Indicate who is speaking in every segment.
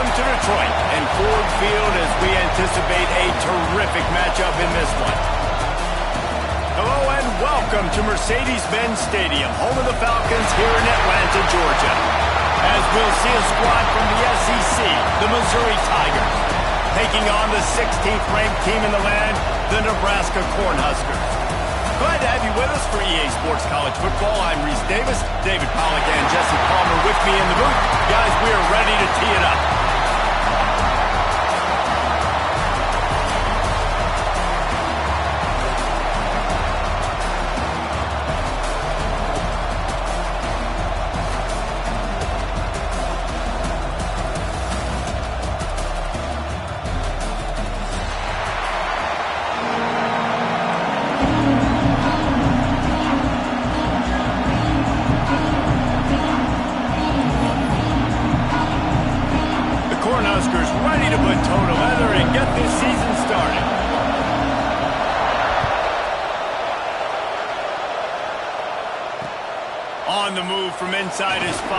Speaker 1: to Detroit and Ford Field as we anticipate a terrific matchup in this one. Hello and welcome to Mercedes-Benz Stadium, home of the Falcons here in Atlanta, Georgia. As we'll see a squad from the SEC, the Missouri Tigers, taking on the 16th ranked team in the land, the Nebraska Cornhuskers. Glad to have you with us for EA Sports College Football. I'm Reese Davis, David Pollack and Jesse Palmer with me in the booth. Guys, we are ready to tee it up. Ready to put toe to leather and get this season started. On the move from inside his 5.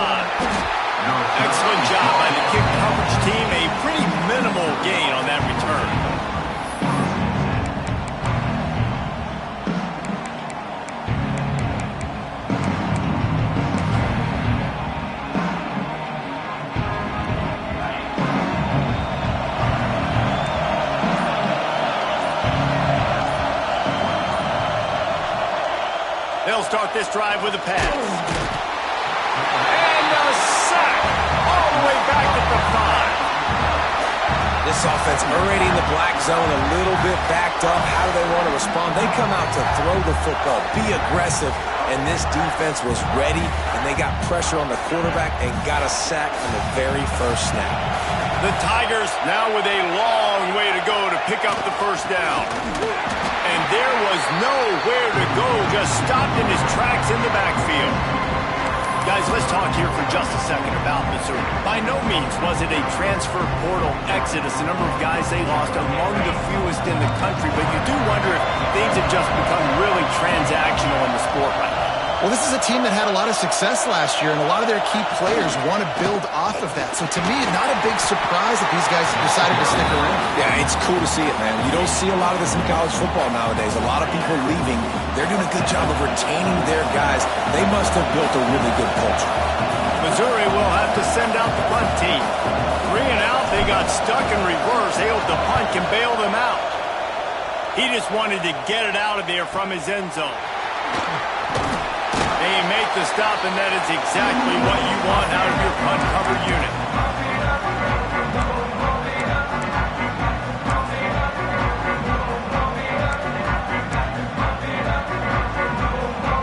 Speaker 1: Excellent job by the kick coverage team. A pretty minimal gain on that return. They'll start this drive with a pass. And a sack all the way back at the 5.
Speaker 2: This offense already in the black zone, a little bit backed up. How do they want to respond? They come out to throw the football, be aggressive, and this defense was ready, and they got pressure on the quarterback and got a sack on the very first snap.
Speaker 1: The Tigers now with a long way to go to pick up the first down. And there was nowhere to go, just stopped in his tracks in the backfield. Guys, let's talk here for just a second about Missouri. By no means was it a transfer portal exodus, the number of guys they lost among the fewest in the country, but you do wonder if things have just become really transactional in the sport right now.
Speaker 3: Well, this is a team that had a lot of success last year, and a lot of their key players want to build off of that. So to me, not a big surprise that these guys decided to stick around.
Speaker 2: Yeah, it's cool to see it, man. You don't see a lot of this in college football nowadays. A lot of people leaving. They're doing a good job of retaining their guys. They must have built a really good culture.
Speaker 1: Missouri will have to send out the punt team. 3 and out, they got stuck in reverse. They hope the punt can bail them out. He just wanted to get it out of there from his end zone. They make the stop, and that is exactly what you want out of your punt cover unit.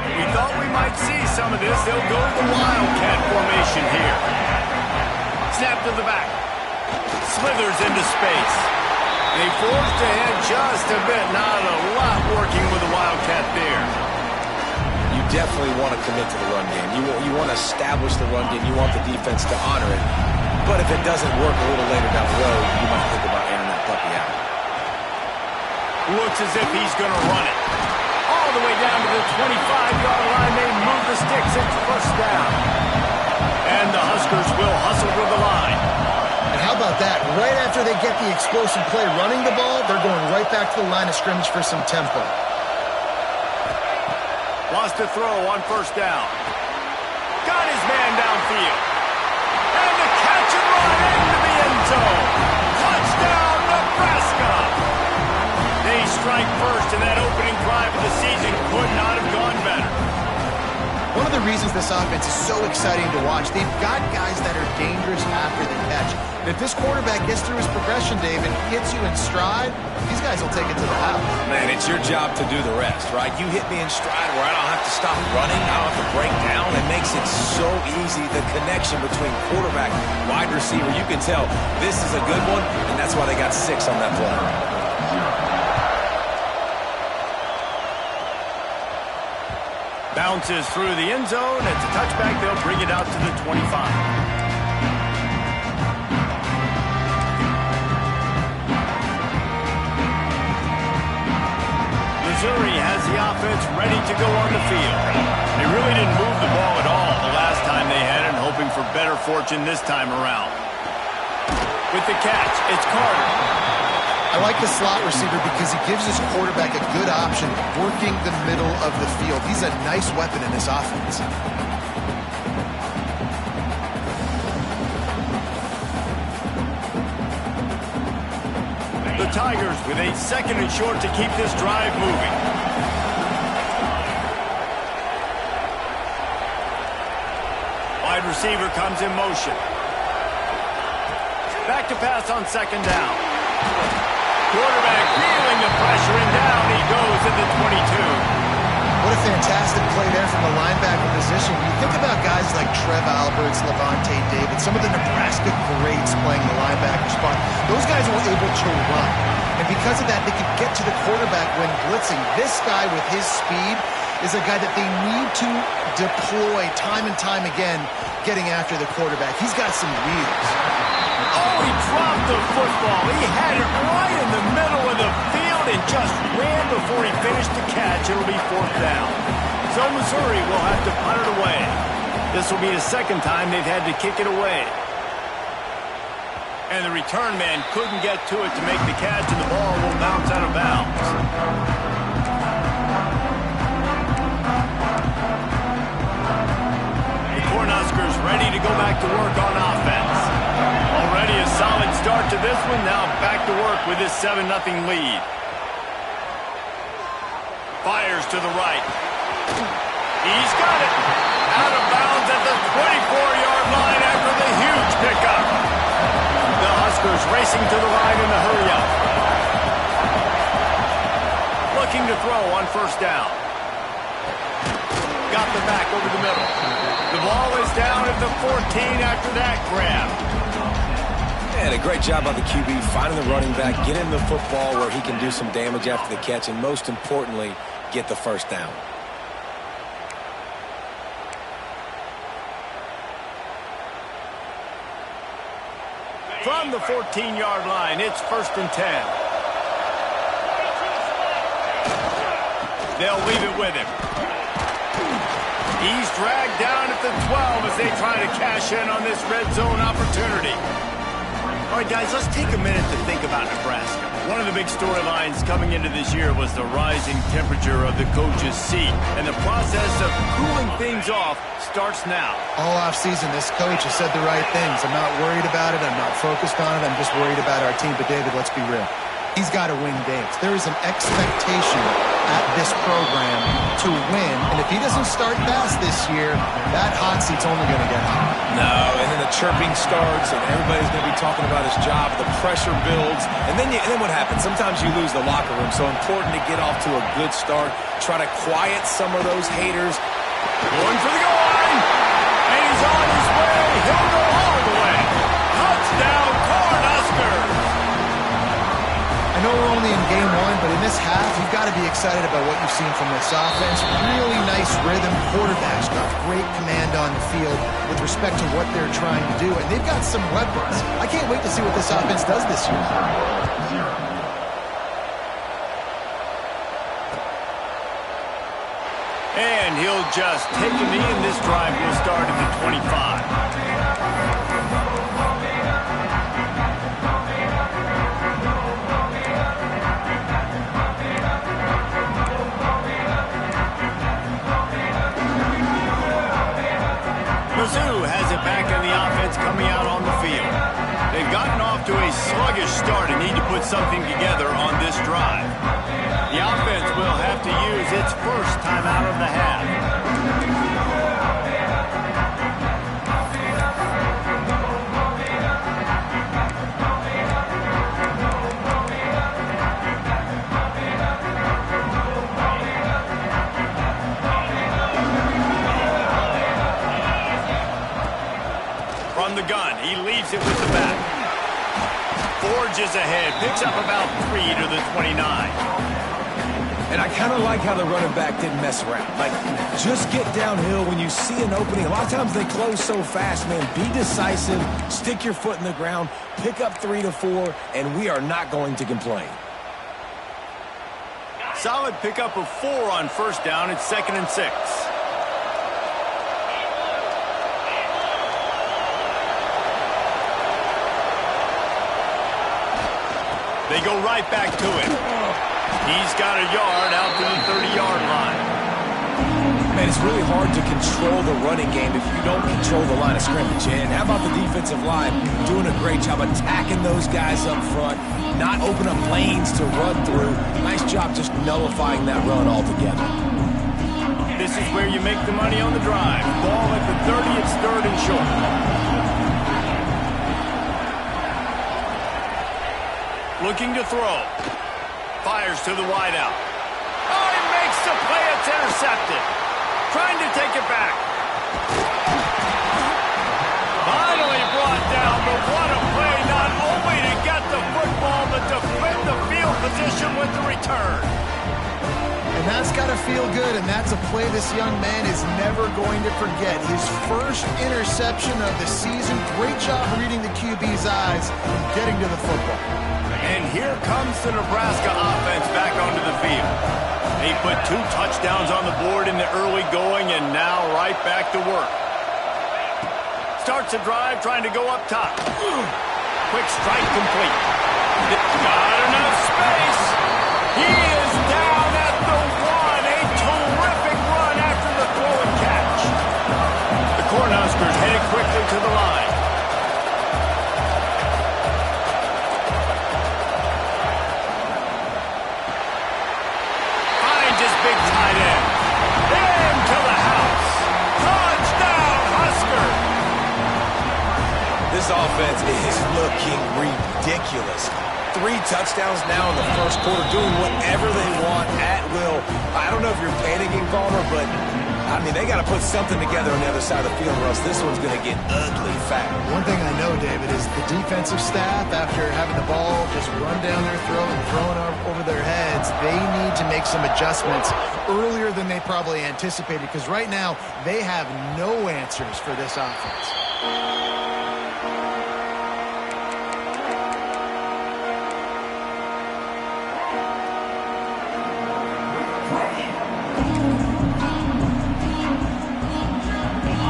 Speaker 1: We thought we might see some of this. They'll go to the Wildcat formation here. Snap to the back. Slithers into space. They forced ahead just a bit. Not a lot working with the Wildcat there.
Speaker 2: You definitely want to commit to the run game. You want to establish the run game. You want the defense to honor it. But if it doesn't work a little later down the road, you might think about airing that puppy out.
Speaker 1: Looks as if he's going to run it. All the way down to the 25-yard line. They move the sticks. It's first down. And the Huskers will hustle with the line.
Speaker 3: And how about that? Right after they get the explosive play running the ball, they're going right back to the line of scrimmage for some tempo.
Speaker 1: Wants to throw on first down. Got his man downfield. And the catch and run into the end zone. Touchdown, Nebraska! They strike first, and that opening drive of the season could not have gone better.
Speaker 3: One of the reasons this offense is so exciting to watch, they've got guys that are dangerous after the catch. And if this quarterback gets through his progression, Dave, and hits you in stride, these guys will take it to the house.
Speaker 2: Man, it's your job to do the rest, right? You hit me in stride where I don't have to stop running, I don't have to break down. It makes it so easy, the connection between quarterback, wide receiver. You can tell this is a good one, and that's why they got 6 on that play.
Speaker 1: Bounces through the end zone. It's a touchback. They'll bring it out to the 25. Missouri has the offense ready to go on the field. They really didn't move the ball at all the last time they had it, hoping for better fortune this time around. With the catch, it's Carter.
Speaker 3: I like the slot receiver because he gives his quarterback a good option working the middle of the field. He's a nice weapon in this offense.
Speaker 1: The Tigers with a 2nd and short to keep this drive moving. Wide receiver comes in motion. Back to pass on 2nd down. Quarterback feeling the pressure, and down he goes at the 22.
Speaker 3: What a fantastic play there from the linebacker position. You think about guys like Trev Alberts, Levante David, some of the Nebraska greats playing the linebacker spot. Those guys were able to run. And because of that, they could get to the quarterback when blitzing. This guy with his speed is a guy that they need to deploy time and time again getting after the quarterback. He's got some wheels.
Speaker 1: Oh, he dropped the football. He had it right in the middle of the field and just ran before he finished the catch. It'll be 4th down. So Missouri will have to punt it away. This will be the 2nd time they've had to kick it away. And the return man couldn't get to it to make the catch, and the ball will bounce out of bounds. The Cornhuskers ready to go back to work on offense. Already a solid start to this one. Now back to work with this 7-0 lead. Fires to the right. He's got it. Out of bounds at the 24-yard line after the huge pickup. The Huskers racing to the line in the hurry-up. Looking to throw on 1st down. Got the back over the middle. The ball is down at the 14 after that grab.
Speaker 2: And a great job by the QB finding the running back, getting the football where he can do some damage after the catch, and most importantly, get the 1st down.
Speaker 1: From the 14-yard line, it's 1st and 10. They'll leave it with him. He's dragged down at the 12 as they try to cash in on this red zone opportunity. All right, guys, let's take a minute to think about Nebraska. One of the big storylines coming into this year was the rising temperature of the coach's seat, and the process of cooling things off starts now.
Speaker 3: All offseason, this coach has said the right things. I'm not worried about it. I'm not focused on it. I'm just worried about our team. But, David, let's be real. He's got to win games. There is an expectation at this program to win, and if he doesn't start fast this year, that hot seat's only going to get hot.
Speaker 2: No, and then the chirping starts, and everybody's going to be talking about his job. The pressure builds, and then what happens? Sometimes you lose the locker room, so important to get off to a good start. Try to quiet some of those haters.
Speaker 1: Going for the goal line, and he's on his way. He'll go all the way. Touchdown, Cornhuskers.
Speaker 3: I know we're only in game 1, but in this half, you've got to be excited about what you've seen from this offense. Really nice rhythm. Quarterback's got great command on the field with respect to what they're trying to do, and they've got some weapons. I can't wait to see what this offense does this year.
Speaker 1: And he'll just take a knee, and this drive will start at the 25. Mizzou has it back on the offense coming out on the field. They've gotten off to a sluggish start and need to put something together on this drive. The offense will have to use its first timeout of the half. From the gun, he leaves it with the back. Forges ahead, picks up about 3 to the 29.
Speaker 2: And I kind of like how the running back didn't mess around. Like, just get downhill when you see an opening. A lot of times they close so fast, man. Be decisive, stick your foot in the ground, pick up 3 to 4, and we are not going to complain.
Speaker 1: Solid pickup of 4 on 1st down. It's 2nd and 6. They go right back to him. He's got a yard out to the 30-yard line.
Speaker 2: Man, it's really hard to control the running game if you don't control the line of scrimmage. And how about the defensive line doing a great job attacking those guys up front, not open up lanes to run through. Nice job just nullifying that run altogether.
Speaker 1: This is where you make the money on the drive. Ball at the 30, it's 3rd and short. Looking to throw. Fires to the wideout. Oh, he makes the play. It's intercepted. Trying to take it back. Finally brought down, but what a play. Not only to get the football, but to flip the field position with the return.
Speaker 3: And that's got to feel good, and that's a play this young man is never going to forget. His first interception of the season. Great job reading the QB's eyes and getting to the football.
Speaker 1: And here comes the Nebraska offense back onto the field. They put 2 touchdowns on the board in the early going, and now right back to work. Starts a drive trying to go up top. Quick strike complete. Got enough space. He is down at the 1. A terrific run after the throw and catch. The Cornhuskers headed quickly to the line. Big tight end. Into the house. Touchdown, Husker.
Speaker 2: This offense is looking ridiculous. 3 touchdowns now in the first quarter, doing whatever they want at will. I don't know if you're panicking, Palmer, but, I mean, they got to put something together on the other side of the field, or else this one's going to get ugly fast.
Speaker 3: One thing I know, David, is the defensive staff, after having the ball just run down their throat and thrown over their heads, they need to make some adjustments earlier than they probably anticipated, because right now they have no answers for this offense.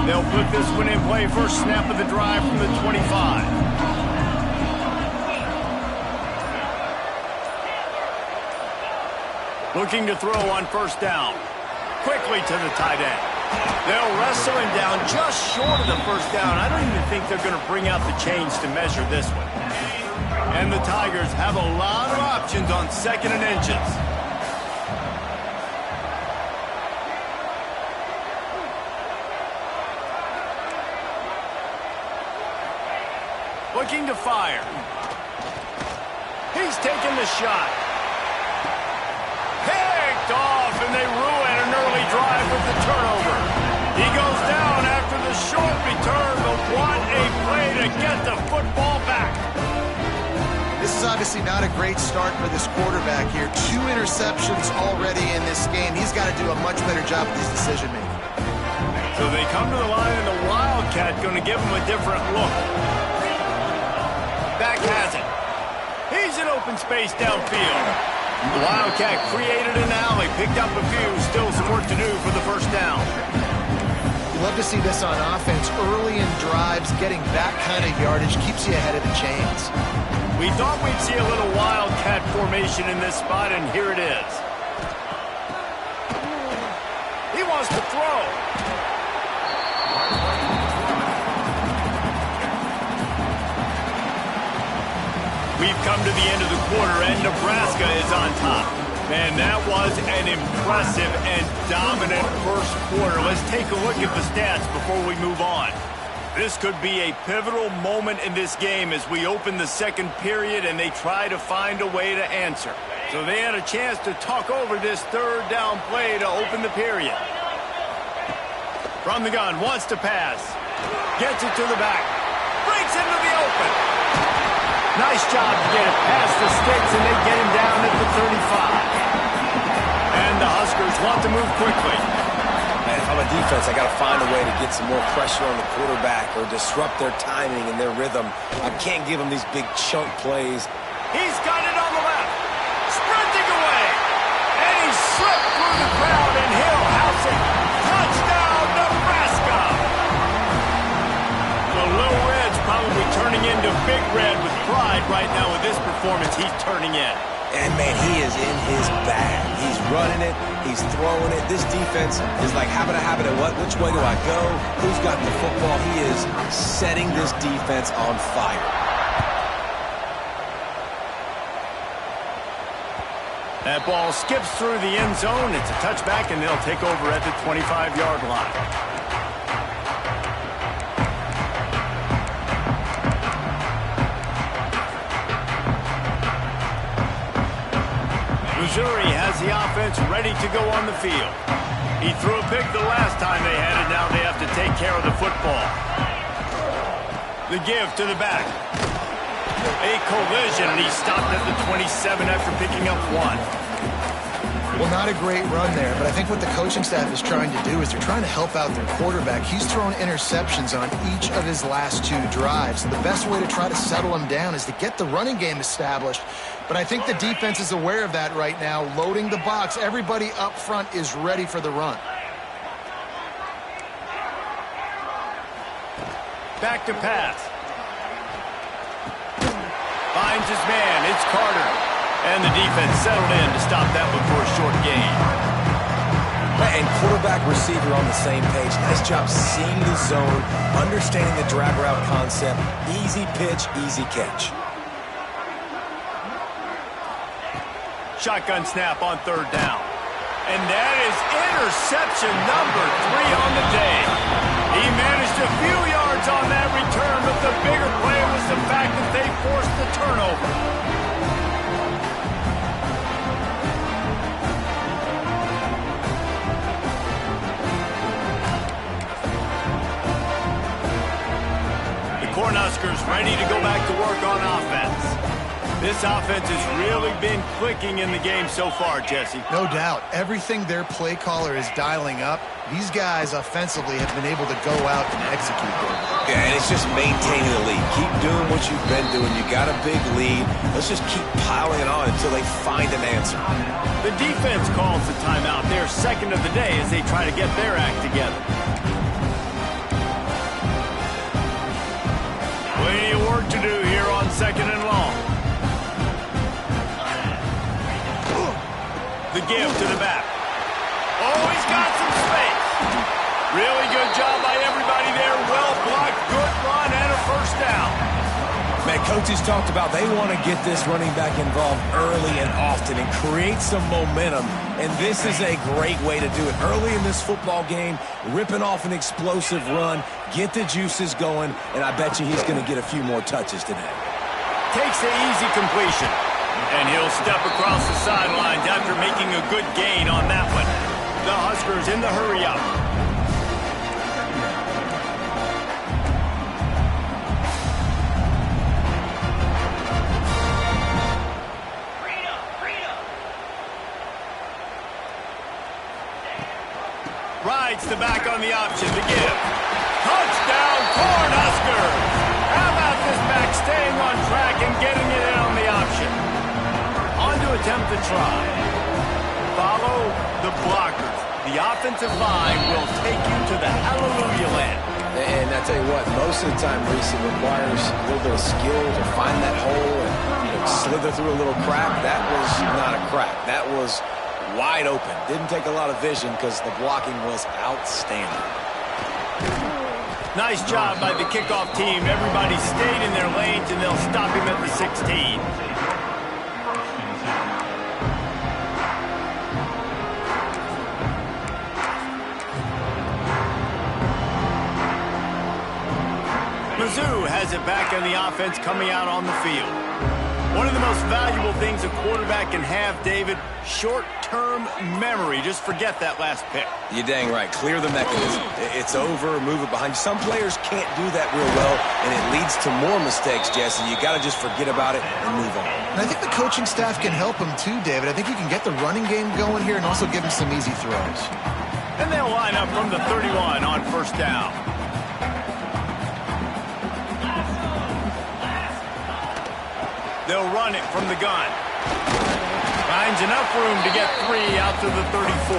Speaker 1: They'll put this one in play. First snap of the drive from the 25. Looking to throw on first down. Quickly to the tight end. They'll wrestle him down just short of the first down. I don't even think they're going to bring out the chains to measure this one. And the Tigers have a lot of options on 2nd and inches. Looking to fire. He's taking the shot. Picked off, and they ruin an early drive with the turnover. He goes down after the short return, but what a play to get the football back.
Speaker 3: This is obviously not a great start for this quarterback here. 2 interceptions already in this game. He's got to do a much better job with his decision-making.
Speaker 1: So they come to the line, and the Wildcat going to give him a different look. Back has it. He's in open space downfield. The Wildcat created an alley, picked up a few, still some work to do for the first down.
Speaker 3: You love to see this on offense. Early in drives, getting that kind of yardage keeps you ahead of the chains.
Speaker 1: We thought we'd see a little Wildcat formation in this spot, and here it is. He wants to throw. We've come to the end of the quarter, and Nebraska is on top. Man, that was an impressive and dominant first quarter. Let's take a look at the stats before we move on. This could be a pivotal moment in this game as we open the second period and they try to find a way to answer. So they had a chance to talk over this 3rd down play to open the period. From the gun, wants to pass. Gets it to the back. Breaks into the open. Nice job to get it past the sticks, and they get him down at the 35. And the Huskers want to move quickly.
Speaker 2: Man, if I'm a defense, I got to find a way to get some more pressure on the quarterback or disrupt their timing and their rhythm. I can't give them these big chunk plays.
Speaker 1: He's got it on the left. Sprinting away. And he slipped through the crowd, and he'll house it. Touchdown, Nebraska. The Little Reds probably turning into Big Red with pride right now with this performance he's turning in.
Speaker 2: And, man, he is in his bag. He's running it. He's throwing it. This defense is like, habit. Which way do I go? Who's got the football? He is setting this defense on fire.
Speaker 1: That ball skips through the end zone. It's a touchback, and they'll take over at the 25-yard line. Missouri has the offense ready to go on the field. He threw a pick the last time they had it. Now they have to take care of the football. The give to the back. A collision, and he stopped at the 27 after picking up 1.
Speaker 3: Well, not a great run there, but I think what the coaching staff is trying to do is they're trying to help out their quarterback. He's thrown interceptions on each of his last 2 drives. So the best way to try to settle him down is to get the running game established. But I think the defense is aware of that right now, loading the box. Everybody up front is ready for the run.
Speaker 1: Back to pass. Finds his man. It's Carter. And the defense settled in to stop that one for a short gain.
Speaker 2: And quarterback receiver on the same page. Nice job seeing the zone, understanding the drag route concept. Easy pitch, easy catch.
Speaker 1: Shotgun snap on 3rd down. And that is interception number 3 on the day. He managed a few yards on that return, but the bigger play was the fact that they forced the turnover. Cornhuskers ready to go back to work on offense. This offense has really been clicking in the game so far, Jesse.
Speaker 3: No doubt. Everything their play caller is dialing up, these guys offensively have been able to go out and execute them.
Speaker 2: Yeah, and it's just maintaining the lead. Keep doing what you've been doing. You got a big lead. Let's just keep piling it on until they find an answer.
Speaker 1: The defense calls the timeout. Their second of the day as they try to get their act together. Plenty of work to do here on 2nd and long. The give to the back. Oh, he's got some space. Really good job by everybody there. Well blocked, good run, and a 1st down.
Speaker 2: Man, coaches talked about they want to get this running back involved early and often and create some momentum. And this is a great way to do it. Early in this football game, ripping off an explosive run, get the juices going, and I bet you he's going to get a few more touches today.
Speaker 1: Takes the easy completion. And he'll step across the sidelines after making a good gain on that one. The Huskers in the hurry-up. Rides the back on the option to give. Touchdown, Cornhuskers! How about this back staying on track and getting it in on the option? On to attempt the try. Follow the blockers. The offensive line will take you to the hallelujah land.
Speaker 2: And I tell you what, most of the time, Reese, it requires a little bit of skill to find that hole and slither through a little crack. That was not a crack. That was wide open. Didn't take a lot of vision because the blocking was outstanding.
Speaker 1: Nice job by the kickoff team. Everybody stayed in their lanes, and they'll stop him at the 16. Mizzou has it back on the offense coming out on the field. One of the most valuable things a quarterback can have, David, short-term memory. Just forget that last pick.
Speaker 2: You're dang right. Clear the mechanism. It's over, move it behind you. Some players can't do that real well, and it leads to more mistakes, Jesse. You got to just forget about it and move on.
Speaker 3: And I think the coaching staff can help him too, David. I think you can get the running game going here and also give him some easy throws.
Speaker 1: And they'll line up from the 31 on 1st down. They'll run it from the gun. Finds enough room to get 3 out to the 34.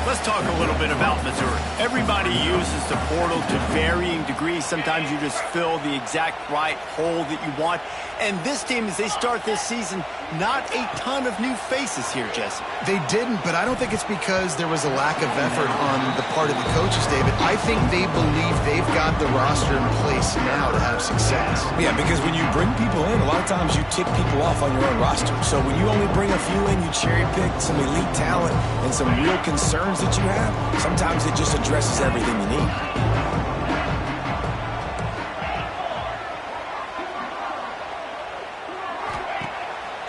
Speaker 1: Let's talk a little bit about Missouri. Everybody uses the portal to varying degrees. Sometimes you just fill the exact right hole that you want. And this team, as they start this season, not a ton of new faces here, Jesse.
Speaker 3: They didn't, but I don't think it's because there was a lack of effort on the part of the coaches, David. I think they believe they've got the roster in place now to have success.
Speaker 2: Yeah, because when you bring people in, a lot of times you tick people off on your own roster. So when you only bring a few in, you cherry pick some elite talent and some real concerns that you have, sometimes it just addresses everything you need.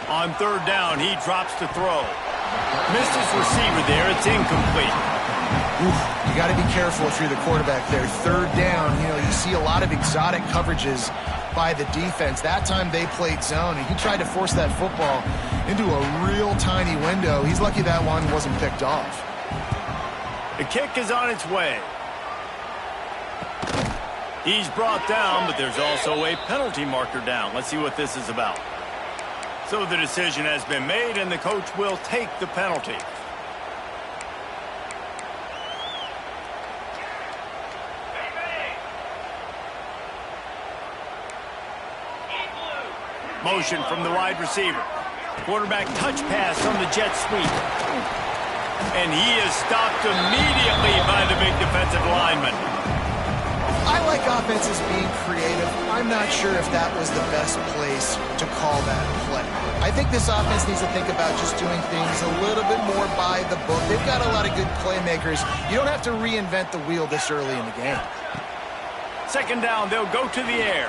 Speaker 1: On third down, he drops to throw. Missed his receiver there. It's incomplete.
Speaker 3: Oof, you got to be careful if you're the quarterback there. Third down, you see a lot of exotic coverages by the defense. That time they played zone, and he tried to force that football into a real tiny window. He's lucky that one wasn't picked off.
Speaker 1: The kick is on its way. He's brought down, but there's also a penalty marker down. Let's see what this is about. So the decision has been made, and the coach will take the penalty. Motion from the wide receiver. Quarterback touch pass on the jet sweep. And he is stopped immediately by the big defensive lineman.
Speaker 3: I like offenses being creative. I'm not sure if that was the best place to call that play. I think this offense needs to think about just doing things a little bit more by the book. They've got a lot of good playmakers. You don't have to reinvent the wheel this early in the game.
Speaker 1: Second down, they'll go to the air.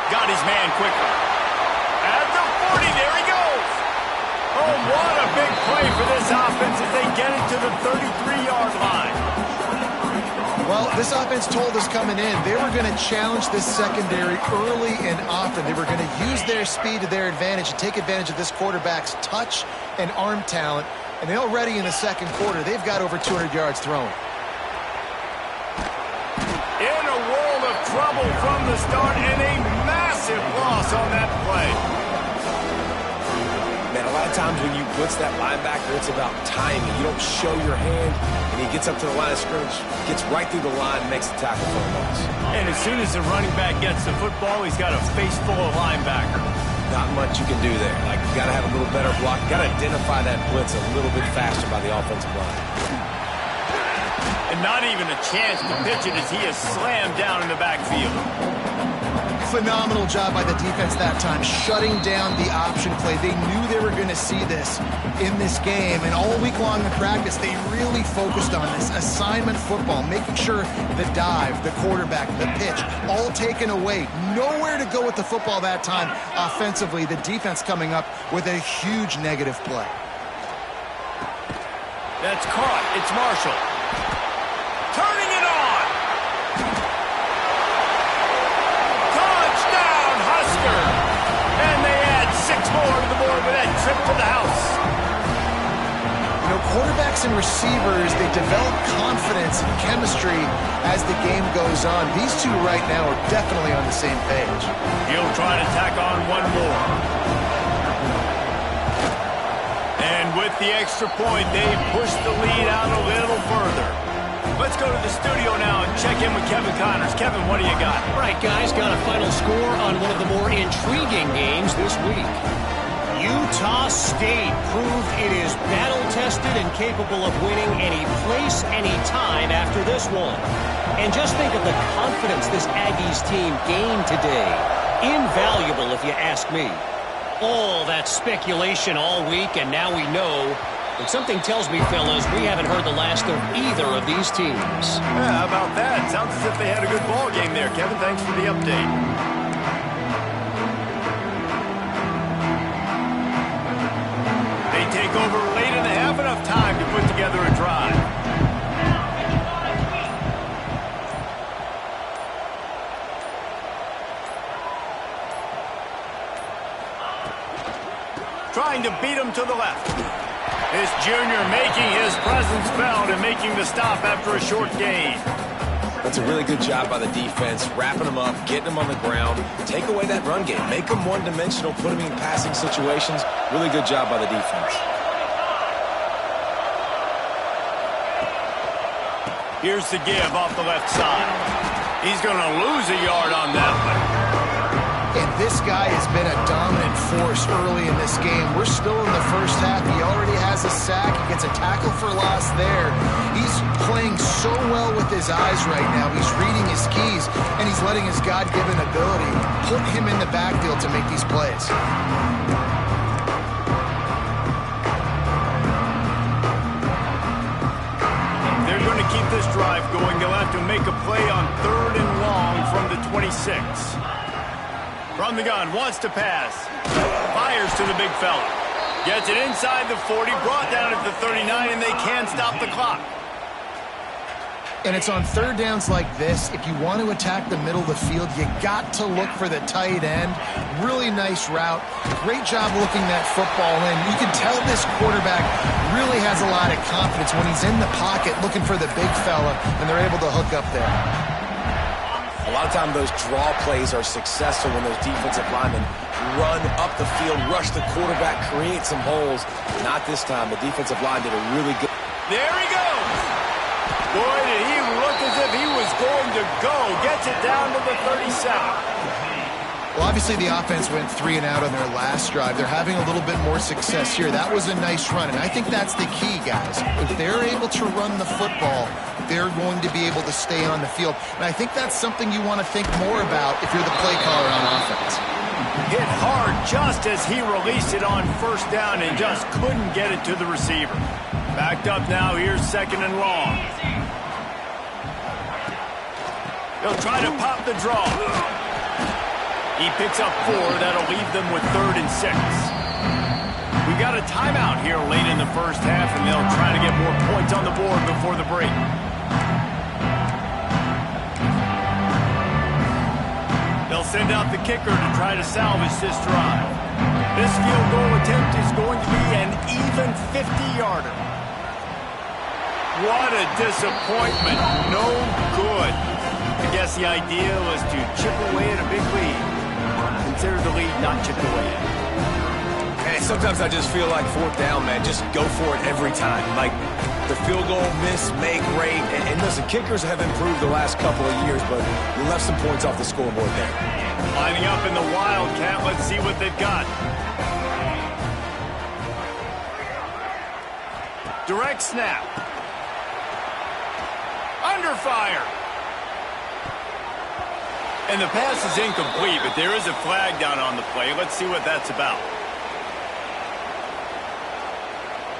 Speaker 1: Got his man quickly. At the 40, there he goes. Oh, what a big play for this offense as they get it to the 33-yard line.
Speaker 3: Well, this offense told us coming in they were going to challenge this secondary early and often. They were going to use their speed to their advantage and take advantage of this quarterback's touch and arm talent. And they already in the second quarter, they've got over 200 yards thrown.
Speaker 1: In a world of trouble from the start and a massive loss on that play.
Speaker 2: Man, a lot of times when you blitz that linebacker, it's about timing. You don't show your hand, and he gets up to the line of scrimmage, gets right through the line, makes the tackle for a loss.
Speaker 1: And as soon as the running back gets the football, he's got a face full of linebacker.
Speaker 2: Not much you can do there. Like, you got to have a little better block. You got to identify that blitz a little bit faster by the offensive line.
Speaker 1: And not even a chance to pitch it as he is slammed down in the backfield.
Speaker 3: Phenomenal job by the defense that time, shutting down the option play. They knew they were going to see this in this game, and all week long in practice, they really focused on this assignment football, making sure the dive, the quarterback, the pitch, all taken away. Nowhere to go with the football that time offensively. The defense coming up with a huge negative play.
Speaker 1: That's caught. It's Marshall. Turning it on. Touchdown, Husker. And they add 6 more to the board with that trip to the house.
Speaker 3: Quarterbacks and receivers, they develop confidence and chemistry as the game goes on. These two right now are definitely on the same page.
Speaker 1: He'll try to tack on one more. And with the extra point, they push the lead out a little further. Let's go to the studio now and check in with Kevin Connors. Kevin, what do you got?
Speaker 4: All right, guys, got a final score on one of the more intriguing games this week. Utah State proved it is battle-tested and capable of winning any place, any time after this one. And just think of the confidence this Aggies team gained today. Invaluable, if you ask me. All that speculation all week, and now we know. But something tells me, fellas, we haven't heard the last of either of these teams.
Speaker 1: Yeah, how about that? Sounds as if they had a good ball game there. Kevin, thanks for the update. Take over late in the half, enough time to put together a drive. Trying to beat him to the left. This junior making his presence felt and making the stop after a short gain.
Speaker 2: That's a really good job by the defense, wrapping them up, getting them on the ground. Take away that run game. Make them one-dimensional, put them in passing situations. Really good job by the defense.
Speaker 1: Here's the give off the left side. He's going to lose a yard on that one.
Speaker 3: And this guy has been a dominant force early in this game. We're still in the first half. He already has a sack. He gets a tackle for loss there. He's playing so well with his eyes right now. He's reading his keys, and he's letting his God-given ability put him in the backfield to make these plays.
Speaker 1: They're going to keep this drive going. They'll have to make a play on 3rd and long from the 26. From the gun, wants to pass. Fires to the big fella. Gets it inside the 40, brought down at the 39, and they can't stop the clock.
Speaker 3: And it's on 3rd downs like this. If you want to attack the middle of the field, you got to look for the tight end. Really nice route. Great job looking that football in. You can tell this quarterback really has a lot of confidence when he's in the pocket looking for the big fella, and they're able to hook up there.
Speaker 2: A lot of times those draw plays are successful when those defensive linemen run up the field, rush the quarterback, create some holes. Not this time. The defensive line did a really good...
Speaker 1: There he goes! Boy, did he look as if he was going to go. Gets it down to the 37.
Speaker 3: Well, obviously the offense went 3 and out on their last drive. They're having a little bit more success here. That was a nice run, and I think that's the key, guys. If they're able to run the football, they're going to be able to stay on the field. And I think that's something you want to think more about if you're the play caller on offense.
Speaker 1: Hit hard just as he released it on 1st down and just couldn't get it to the receiver. Backed up now, here's 2nd and long. They'll try to pop the draw. He picks up 4. That'll leave them with 3rd and 6. We got a timeout here late in the first half, and they'll try to get more points on the board before the break. They'll send out the kicker to try to salvage this drive. This field goal attempt is going to be an even 50-yarder. What a disappointment. No good. I guess the idea was to chip away at a big lead. Consider the lead not chipped away at.
Speaker 2: And sometimes I just feel like 4th down, man. Just go for it every time. Like the field goal miss, make rate. And listen, kickers have improved the last couple of years, but you left some points off the scoreboard there.
Speaker 1: Lining up in the Wildcat. Let's see what they've got. Direct snap. Under fire. And the pass is incomplete, but there is a flag down on the play. Let's see what that's about.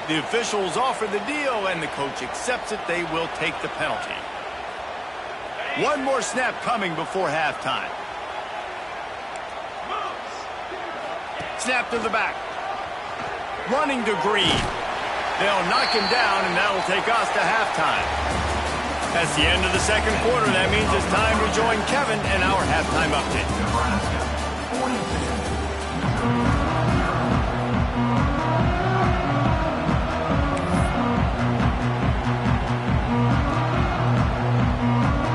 Speaker 1: The officials offer the deal, and the coach accepts it. They will take the penalty. One more snap coming before halftime. Snap to the back. Running to Green. They'll knock him down, and that will take us to halftime. That's the end of the 2nd quarter. That means it's time to join Kevin and our halftime update.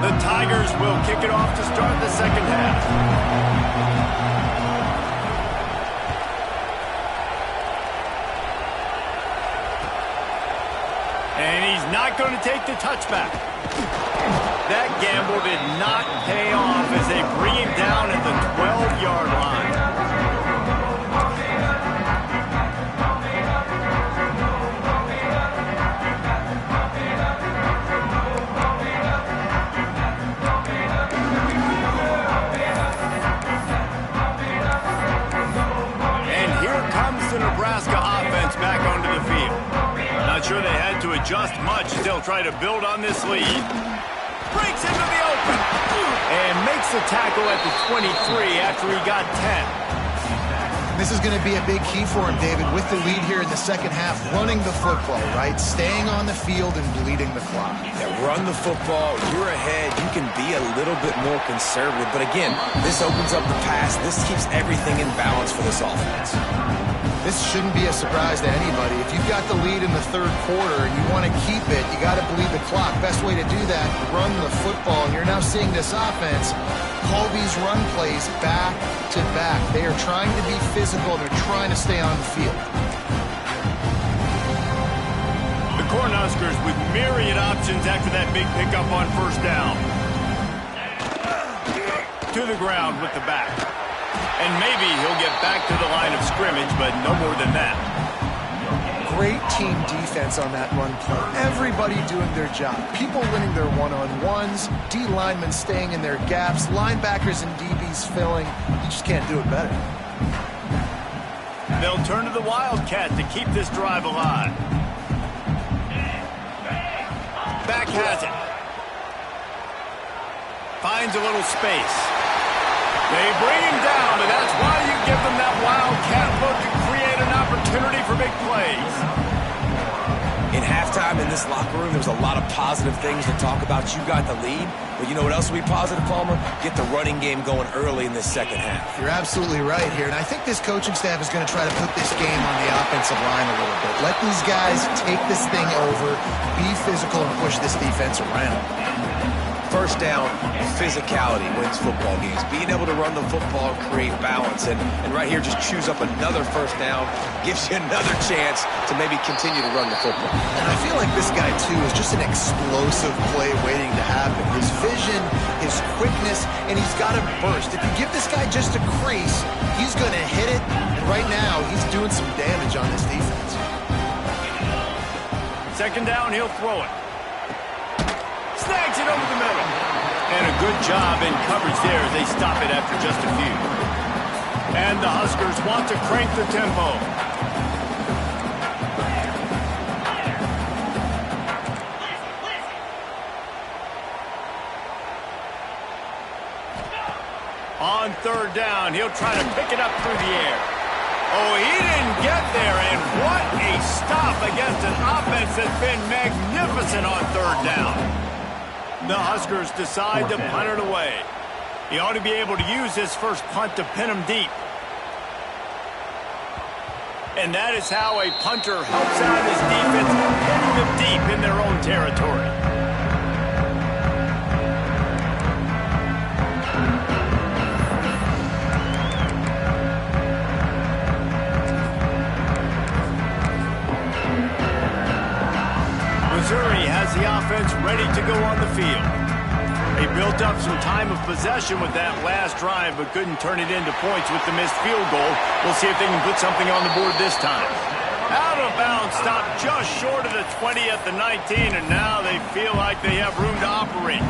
Speaker 1: The Tigers will kick it off to start the 2nd half. And he's not going to take the touchback. That gamble did not pay off as they bring him down at the 12-yard line. And here comes the Nebraska offense back onto the field. Not sure they had to adjust much. Still try to build on this lead. Breaks into the open. And makes the tackle at the 23 after he got 10.
Speaker 3: This is going to be a big key for him, David, with the lead here in the 2nd half, running the football, right? Staying on the field and bleeding the clock.
Speaker 2: Yeah, run the football. You're ahead. You can be a little bit more conservative. But again, this opens up the pass. This keeps everything in balance for this offense.
Speaker 3: This shouldn't be a surprise to anybody. If you've got the lead in the 3rd quarter and you want to keep it, you got to bleed the clock. Best way to do that, run the football. And you're now seeing this offense call these run plays back to back. They are trying to be physical. They're trying to stay on the field.
Speaker 1: The Cornhuskers with myriad options after that big pickup on first down. To the ground with the back. And maybe he'll get back to the line of scrimmage, but no more than that.
Speaker 3: Great team defense on that run play. Everybody doing their job. People winning their one-on-ones, D linemen staying in their gaps, linebackers and DBs filling. You just can't do it better.
Speaker 1: They'll turn to the Wildcat to keep this drive alive. Back has it. Finds a little space. They bring him down, and that's why you give them that Wildcat look to create an opportunity for big plays.
Speaker 2: In halftime in this locker room, there was a lot of positive things to talk about. You got the lead, but you know what else will be positive, Palmer? Get the running game going early in this second half.
Speaker 3: You're absolutely right here, and I think this coaching staff is going to try to put this game on the offensive line a little bit. Let these guys take this thing over, be physical, and push this defense around.
Speaker 2: First down, physicality wins football games. Being able to run the football, create balance, and right here just choose up another first down, gives you another chance to maybe continue to run the football.
Speaker 3: And I feel like this guy, too, is just an explosive play waiting to happen. His vision, his quickness, and he's got a burst. If you give this guy just a crease, he's going to hit it, and right now he's doing some damage on this defense.
Speaker 1: Second down, he'll throw it. Snags it over the middle. And a good job in coverage there as they stop it after just a few. And the Huskers want to crank the tempo. On third down, he'll try to pick it up through the air. Oh, he didn't get there, and what a stop against an offense that's been magnificent on third down. The Huskers decide to punt it away. He ought to be able to use his first punt to pin him deep. And that is how a punter helps out his defense, pinning them deep in their own territory. Missouri has the offense ready to go on the field. They built up some time of possession with that last drive, but couldn't turn it into points with the missed field goal. We'll see if they can put something on the board this time. Out of bounds, stopped just short of the 20 at the 19, and now they feel like they have room to operate.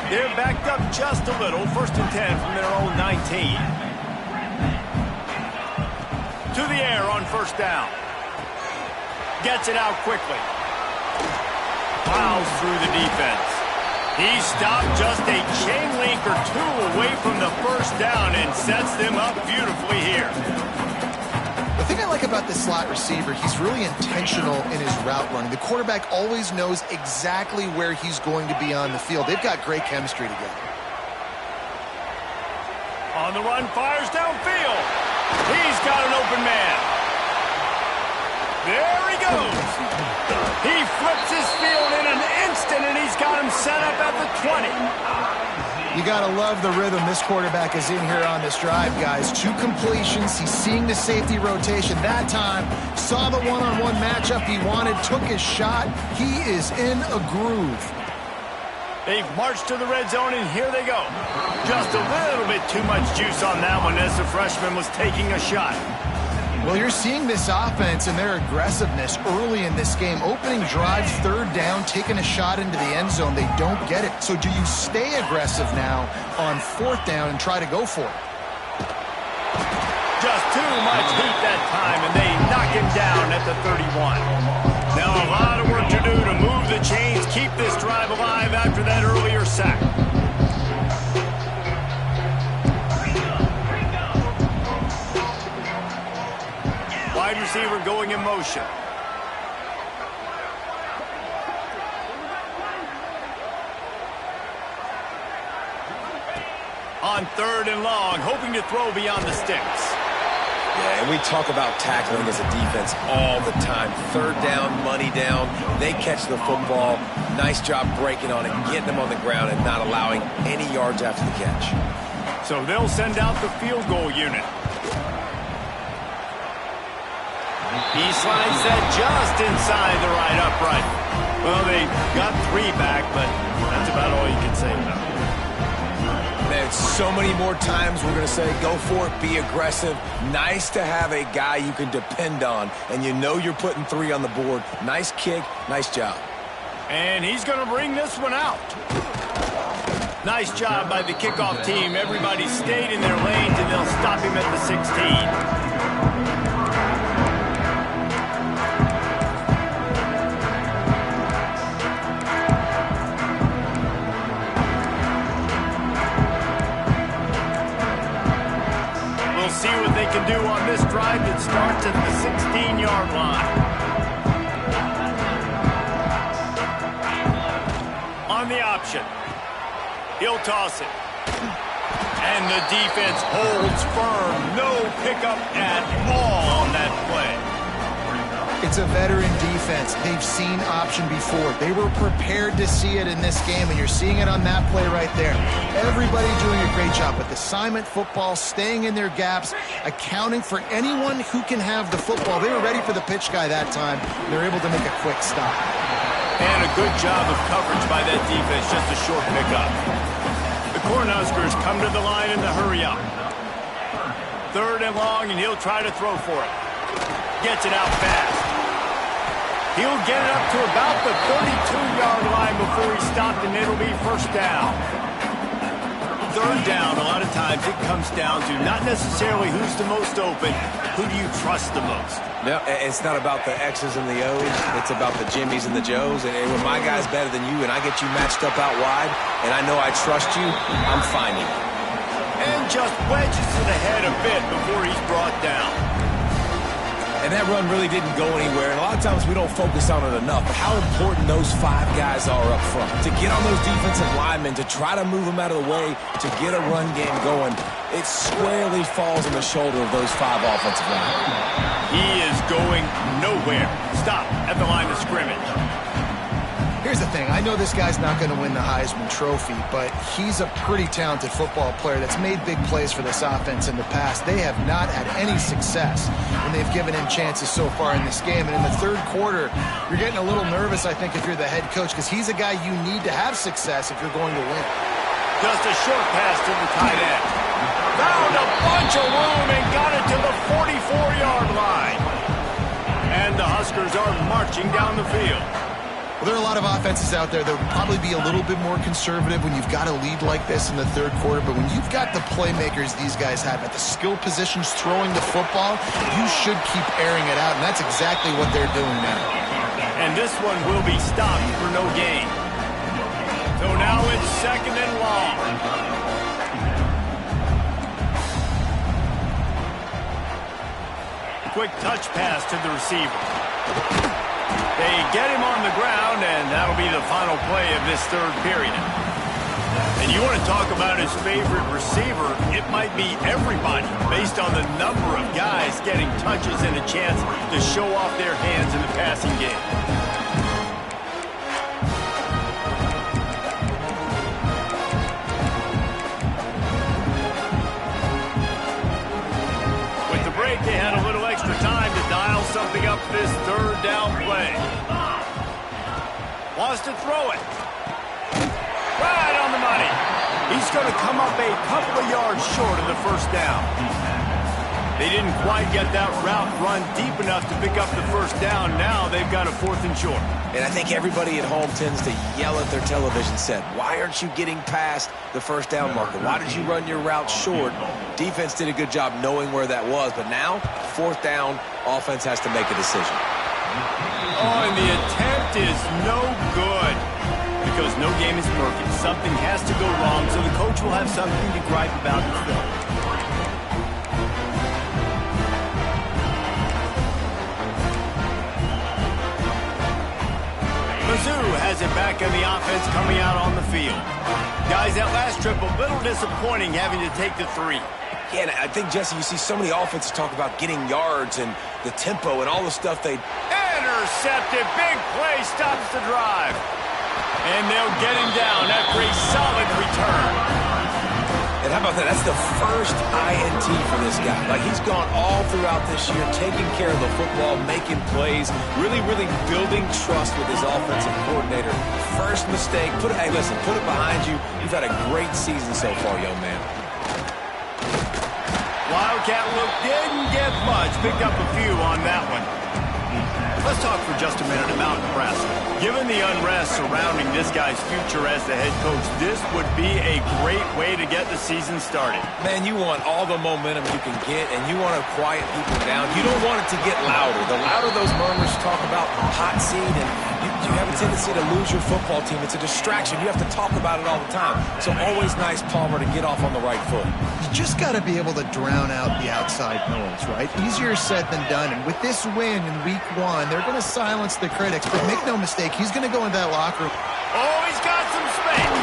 Speaker 1: They're backed up just a little, 1st and 10 from their own 19. To the air on first down. Gets it out quickly. Plows through the defense. He stopped just a chain link or two away from the first down and sets them up beautifully here.
Speaker 3: The thing I like about this slot receiver, he's really intentional in his route running. The quarterback always knows exactly where he's going to be on the field. They've got great chemistry together.
Speaker 1: On the run, fires downfield. He's got an open man. There he goes. He flips his field in an instant, and he's got him set up at the 20.
Speaker 3: You got to love the rhythm this quarterback is in here on this drive, guys. 2 completions. He's seeing the safety rotation that time. Saw the one-on-one matchup he wanted, took his shot. He is in a groove.
Speaker 1: They've marched to the red zone, and here they go. Just a little bit too much juice on that one as the freshman was taking a shot.
Speaker 3: Well, you're seeing this offense and their aggressiveness early in this game. Opening drive, third down, taking a shot into the end zone. They don't get it. So do you stay aggressive now on fourth down and try to go for it?
Speaker 1: Just too much heat that time, and they knock him down at the 31. Now a lot of work to do to move the chains, keep this drive alive after that earlier sack. Wide receiver going in motion. On third and long, hoping to throw beyond the sticks.
Speaker 2: Yeah, and we talk about tackling as a defense all the time. Third down, money down. They catch the football. Nice job breaking on it, getting them on the ground, and not allowing any yards after the catch.
Speaker 1: So they'll send out the field goal unit. He slides that just inside the right upright. Well, they got 3 back, but that's about all you can say about it.
Speaker 2: Man, so many more times we're going to say, go for it, be aggressive. Nice to have a guy you can depend on, and you know you're putting 3 on the board. Nice kick, nice job.
Speaker 1: And he's going to bring this one out. Nice job by the kickoff team. Everybody stayed in their lanes, and they'll stop him at the 16. See what they can do on this drive that starts at the 16-yard line. On the option. He'll toss it. And the defense holds firm. No pickup at all on that play.
Speaker 3: It's a veteran defense. They've seen option before. They were prepared to see it in this game, and you're seeing it on that play right there. Everybody doing a great job with assignment football, staying in their gaps, accounting for anyone who can have the football. They were ready for the pitch guy that time. They're able to make a quick stop.
Speaker 1: And a good job of coverage by that defense, just a short pickup. The Cornhuskers come to the line in the hurry up. 3rd and long, and he'll try to throw for it. Gets it out fast. He'll get it up to about the 32-yard line before he's stopped, and it'll be 1st down. 3rd down, a lot of times it comes down to not necessarily who's the most open, who do you trust the most?
Speaker 2: No, it's not about the X's and the O's. It's about the Jimmys and the Joes. And when my guy's better than you and I get you matched up out wide, and I know I trust you, I'm finding it.
Speaker 1: And just wedges it ahead a bit before he's brought down.
Speaker 2: And that run really didn't go anywhere. And a lot of times we don't focus on it enough. But how important those 5 guys are up front. To get on those defensive linemen, to try to move them out of the way, to get a run game going, it squarely falls on the shoulder of those 5 offensive linemen.
Speaker 1: He is going nowhere. Stop at the line of scrimmage.
Speaker 3: Here's the thing. I know this guy's not going to win the Heisman Trophy, but he's a pretty talented football player that's made big plays for this offense in the past. They have not had any success when they've given him chances so far in this game. And in the 3rd quarter, you're getting a little nervous, I think, if you're the head coach, because he's a guy you need to have success if you're going to win.
Speaker 1: Just a short pass to the tight end. Found a bunch of room and got it to the 44-yard line. And the Huskers are marching down the field.
Speaker 3: Well, there are a lot of offenses out there that would probably be a little bit more conservative when you've got a lead like this in the 3rd quarter. But when you've got the playmakers these guys have at the skill positions throwing the football, you should keep airing it out. And that's exactly what they're doing now.
Speaker 1: And this one will be stopped for no gain. So now it's 2nd and long. Quick touch pass to the receiver. They get him on the ground, and that'll be the final play of this 3rd period. And you want to talk about his favorite receiver, it might be everybody, based on the number of guys getting touches and a chance to show off their hands in the passing game. With the break, they had a little extra time to dial something up for this 3rd down play. Wants to throw it. Right on the money. He's going to come up a couple of yards short of the 1st down. They didn't quite get that route run deep enough to pick up the 1st down. Now they've got a 4th and short.
Speaker 2: And I think everybody at home tends to yell at their television set. Why aren't you getting past the 1st down marker? Why did you run your route short? Defense did a good job knowing where that was. But now, 4th down, offense has to make a decision.
Speaker 1: Oh, and the attempt is no good. Because no game is perfect. Something has to go wrong, so the coach will have something to gripe about in film. Mizzou has it back in the offense coming out on the field. Guys, that last trip a little disappointing having to take the 3.
Speaker 2: Yeah, and I think, Jesse, you see so many offenses talk about getting yards and the tempo and all the stuff they...
Speaker 1: Intercepted. Big play stops the drive. And they'll get him down after a solid return.
Speaker 2: And how about that? That's the first INT for this guy. Like, he's gone all throughout this year, taking care of the football, making plays, really, really building trust with his offensive coordinator. First mistake, hey, listen, put it behind you. You've had a great season so far, young man.
Speaker 1: Wildcat look didn't get much. Picked up a few on that one. Let's talk for just a minute about Nebraska. Given the unrest surrounding this guy's future as the head coach, this would be a great way to get the season started.
Speaker 2: Man, you want all the momentum you can get, and you want to quiet people down. You don't want it to get louder. The louder those murmurs talk about hot seat, and you have a tendency to lose your football team. It's a distraction. You have to talk about it all the time. So always nice, Palmer, to get off on the right foot.
Speaker 3: You just got to be able to drown out the outside noise, right? Easier said than done. And with this win in week 1, they're going to silence the critics. But make no mistake, he's going to go into that locker room.
Speaker 1: Oh, he's got some space.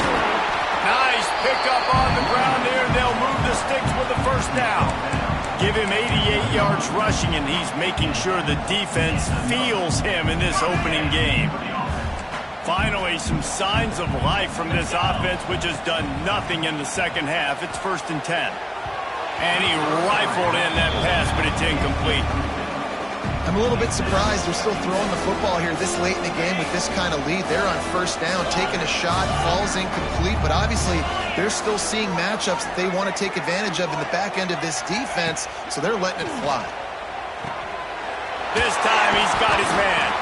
Speaker 1: Nice pickup on the ground there. They'll move the sticks with the first down. Give him 88 yards rushing, and he's making sure the defense feels him in this opening game. Finally, some signs of life from this offense, which has done nothing in the second half. It's 1st and 10. And he rifled in that pass, but it's incomplete.
Speaker 3: I'm a little bit surprised they're still throwing the football here this late in the game with this kind of lead. They're on first down, taking a shot, falls incomplete, but obviously they're still seeing matchups that they want to take advantage of in the back end of this defense, so they're letting it fly.
Speaker 1: This time he's got his man.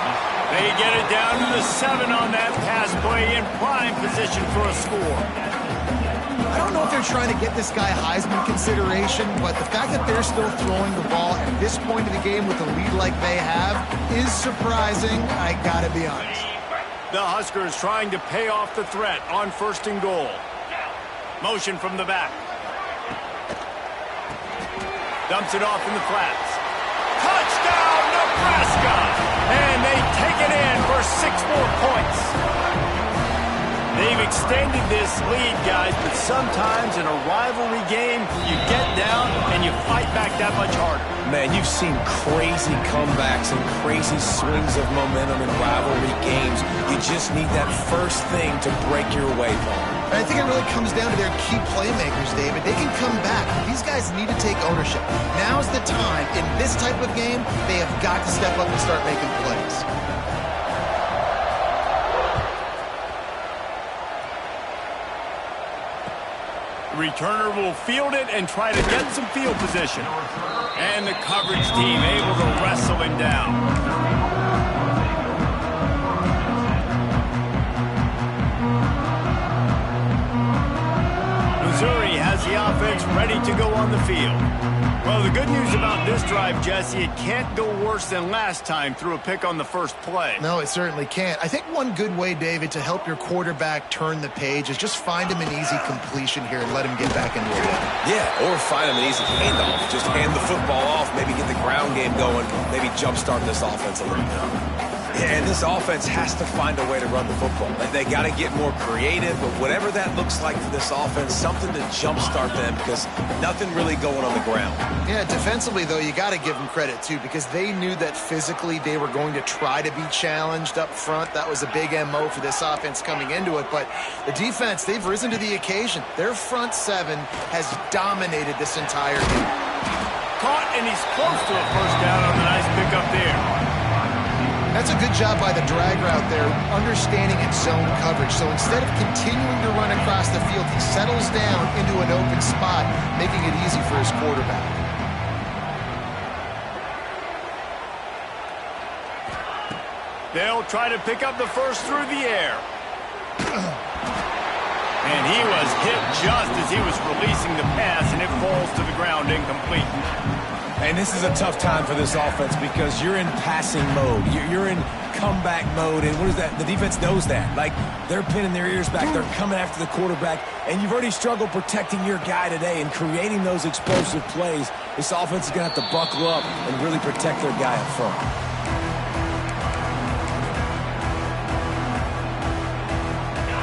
Speaker 1: They get it down to the 7 on that pass play in prime position for a score.
Speaker 3: I don't know if they're trying to get this guy Heisman consideration, but the fact that they're still throwing the ball at this point of the game with a lead like they have is surprising, I gotta be honest.
Speaker 1: The Huskers trying to pay off the threat on 1st and goal. Motion from the back. Dumps it off in the flats. Touchdown, Nebraska! And they take it in for 6 more points. They've extended this lead, guys, but sometimes in a rivalry game, you get down and you fight back that much harder.
Speaker 2: Man, you've seen crazy comebacks and crazy swings of momentum in rivalry games. You just need that first thing to break your way, Paul.
Speaker 3: I think it really comes down to their key playmakers, David. They can come back. These guys need to take ownership. Now's the time. In this type of game, they have got to step up and start making plays.
Speaker 1: Returner will field it and try to get some field position. And the coverage team able to wrestle him down. Missouri has the offense ready to go on the field. Well, the good news about this drive, Jesse, it can't go worse than last time through a pick on the first play.
Speaker 3: No, it certainly can't. I think one good way, David, to help your quarterback turn the page is just find him an easy completion here and let him get back into it.
Speaker 2: Yeah, or find him an easy handoff. Just hand the football off, maybe get the ground game going, maybe jumpstart this offense a little bit. Yeah, and this offense has to find a way to run the football. They got to get more creative, but whatever that looks like for this offense, something to jumpstart them because nothing really going on the ground.
Speaker 3: Yeah, defensively, though, you got to give them credit, too, because they knew that physically they were going to try to be challenged up front. That was a big MO for this offense coming into it, but the defense, they've risen to the occasion. Their front 7 has dominated this entire game.
Speaker 1: Caught, and he's close to a first down on the nice pickup there.
Speaker 3: That's a good job by the drag route there, understanding its zone coverage. So instead of continuing to run across the field, he settles down into an open spot, making it easy for his quarterback.
Speaker 1: They'll try to pick up the first through the air. And he was hit just as he was releasing the pass, and it falls to the ground incomplete.
Speaker 2: And this is a tough time for this offense because you're in passing mode. You're in comeback mode, and what is that? The defense knows that. Like, they're pinning their ears back. They're coming after the quarterback, and you've already struggled protecting your guy today and creating those explosive plays. This offense is going to have to buckle up and really protect their guy up front.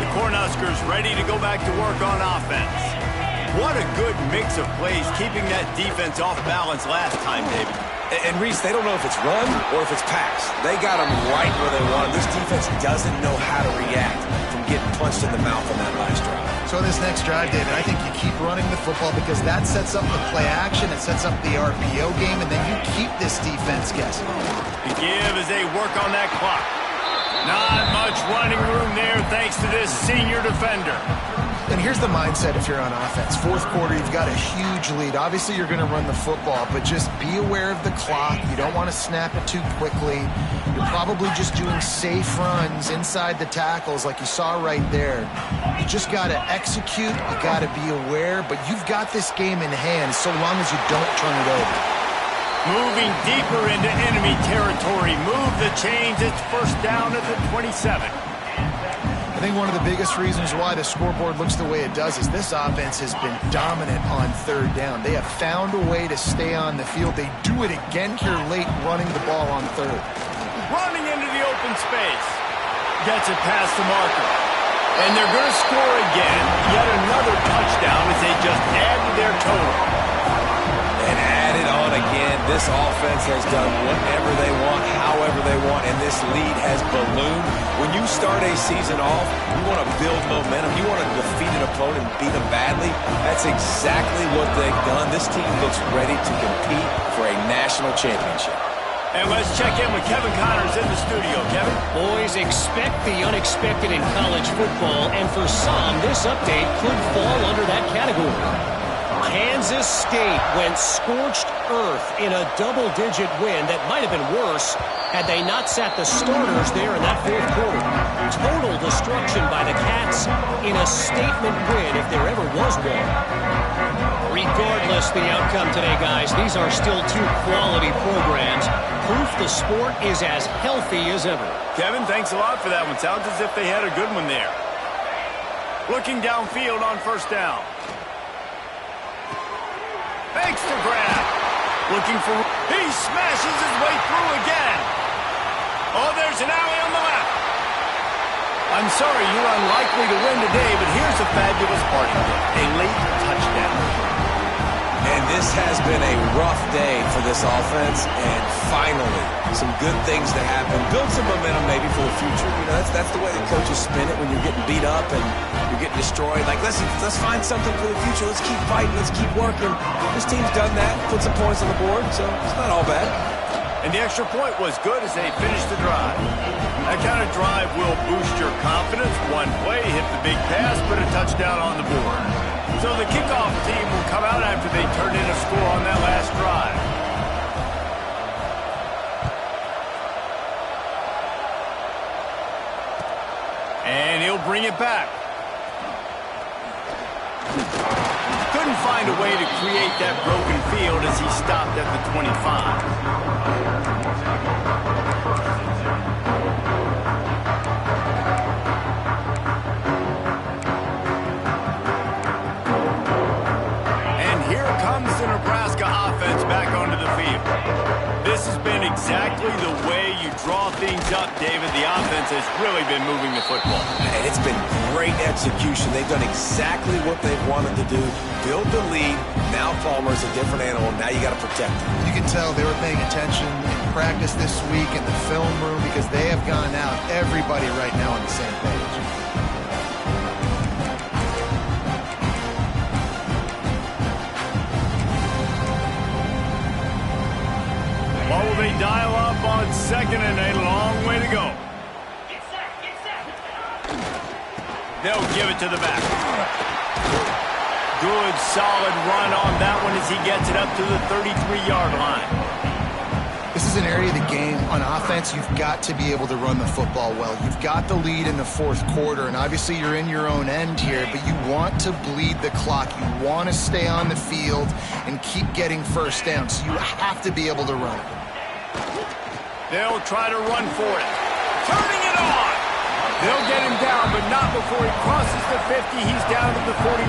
Speaker 1: The Cornhuskers ready to go back to work on offense. What a good mix of plays, keeping that defense off balance last time, David.
Speaker 2: And Reese, they don't know if it's run or if it's pass. They got them right where they want them. This defense doesn't know how to react from getting punched in the mouth on that last drive.
Speaker 3: So this next drive, David, I think you keep running the football because that sets up the play action, it sets up the RPO game, and then you keep this defense guessing.
Speaker 1: The give as they work on that clock. Not much running room there thanks to this senior defender.
Speaker 3: And here's the mindset if you're on offense. Fourth quarter, you've got a huge lead. Obviously, you're going to run the football, but just be aware of the clock. You don't want to snap it too quickly. You're probably just doing safe runs inside the tackles like you saw right there. You just got to execute. You got to be aware, but you've got this game in hand so long as you don't turn it over.
Speaker 1: Moving deeper into enemy territory. Move the chains. It's first down at the 27.
Speaker 3: I think one of the biggest reasons why the scoreboard looks the way it does is this offense has been dominant on third down. They have found a way to stay on the field. They do it again here late, running the ball on third.
Speaker 1: Running into the open space. Gets it past the marker. And they're going to score again. Yet another touchdown as they just add to their total.
Speaker 2: And add it on again. This offense has done whatever they want, however they want, and this lead has ballooned. When you start a season off, you want to build momentum. You want to defeat an opponent and beat them badly. That's exactly what they've done. This team looks ready to compete for a national championship.
Speaker 1: And let's check in with Kevin Connors in the studio. Kevin?
Speaker 4: Boys, expect the unexpected in college football, and for some, this update could fall under that category. Kansas State went scorched earth in a double-digit win that might have been worse had they not sat the starters there in that fourth quarter. Total destruction by the Cats in a statement win if there ever was one. Regardless the outcome today, guys, these are still two quality programs. Proof the sport is as healthy as ever.
Speaker 1: Kevin, thanks a lot for that one. Sounds as if they had a good one there. Looking downfield on first down. Fakes to grab. Looking for... He smashes his way through again. Oh, there's an alley on the left. I'm sorry you're unlikely to win today, but here's a fabulous party gift. A late touchdown.
Speaker 2: And this has been a rough day for this offense, and finally, some good things to happen. Build some momentum maybe for the future. You know, that's the way the coaches spin it when you're getting beat up and you're getting destroyed. Like, let's find something for the future. Let's keep fighting. Let's keep working. This team's done that, put some points on the board, so it's not all bad.
Speaker 1: And the extra point was good as they finished the drive. That kind of drive will boost your confidence. One play, hit the big pass, put a touchdown on the board. So the kickoff team will come out after they turn in a score on that last drive. And he'll bring it back. Couldn't find a way to create that broken field as he stopped at the 25. Nebraska offense back onto the field. This has been exactly the way you draw things up, David. The offense has really been moving the football.
Speaker 2: And it's been great execution. They've done exactly what they've wanted to do. Build the lead. Now Palmer's a different animal. Now you got to protect him.
Speaker 3: You can tell they were paying attention in practice this week in the film room because they have gone out, everybody right now on the same page.
Speaker 1: What will they dial up on second and a long way to go? They'll give it to the back. Good, solid run on that one as he gets it up to the 33-yard line.
Speaker 3: This is an area of the game on offense you've got to be able to run the football well. You've got the lead in the fourth quarter, and obviously you're in your own end here, but you want to bleed the clock. You want to stay on the field and keep getting first down, so you have to be able to run.
Speaker 1: They'll try to run for it. Turning it on. They'll get him down, but not before he crosses the 50. He's down to the 49.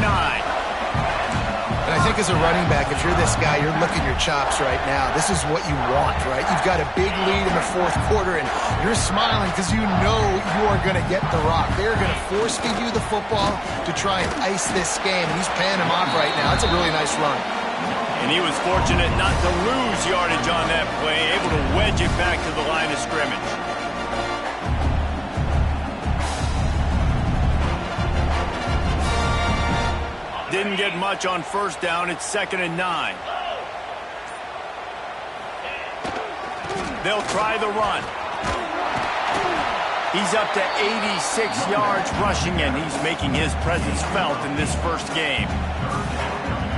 Speaker 3: And I think as a running back, if you're this guy, you're licking your chops right now. This is what you want, right? You've got a big lead in the fourth quarter, and you're smiling because you know you are going to get the rock. They're going to force feed you the football to try and ice this game, and he's paying him off right now. That's a really nice run.
Speaker 1: And he was fortunate not to lose yardage on that play, able to wedge it back to the line of scrimmage. Didn't get much on first down. It's 2nd and 9. They'll try the run. He's up to 86 yards rushing, and he's making his presence felt in this first game.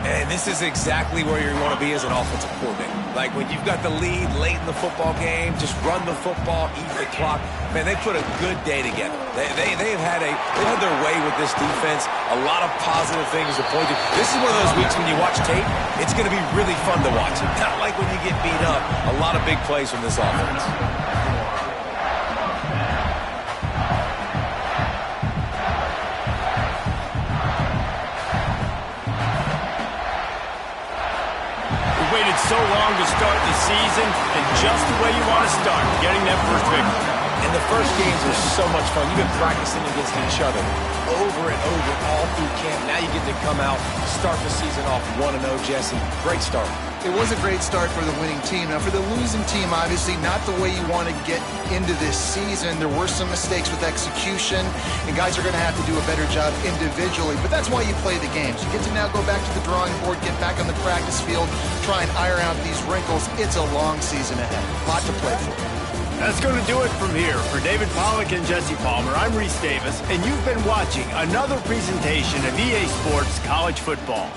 Speaker 2: And this is exactly where you want to be as an offensive coordinator. Like when you've got the lead late in the football game, just run the football, eat the clock. Man, they put a good day together. They've had their way with this defense. A lot of positive things to point to. This is one of those weeks when you watch tape, it's going to be really fun to watch. Not like when you get beat up. A lot of big plays from this offense.
Speaker 1: So long to start the season, and just the way you want to start, getting that first victory.
Speaker 2: And the first games are so much fun. You've been practicing against each other over and over all through camp. Now you get to come out, start the season off 1-0, Jesse. Great start.
Speaker 3: It was a great start for the winning team. Now, for the losing team, obviously not the way you want to get into this season. There were some mistakes with execution, and guys are going to have to do a better job individually. But that's why you play the games. You get to now go back to the drawing board, get back on the practice field, try and iron out these wrinkles. It's a long season ahead. A lot to play for.
Speaker 1: That's going to do it from here. For David Pollack and Jesse Palmer, I'm Reese Davis, and you've been watching another presentation of EA Sports College Football.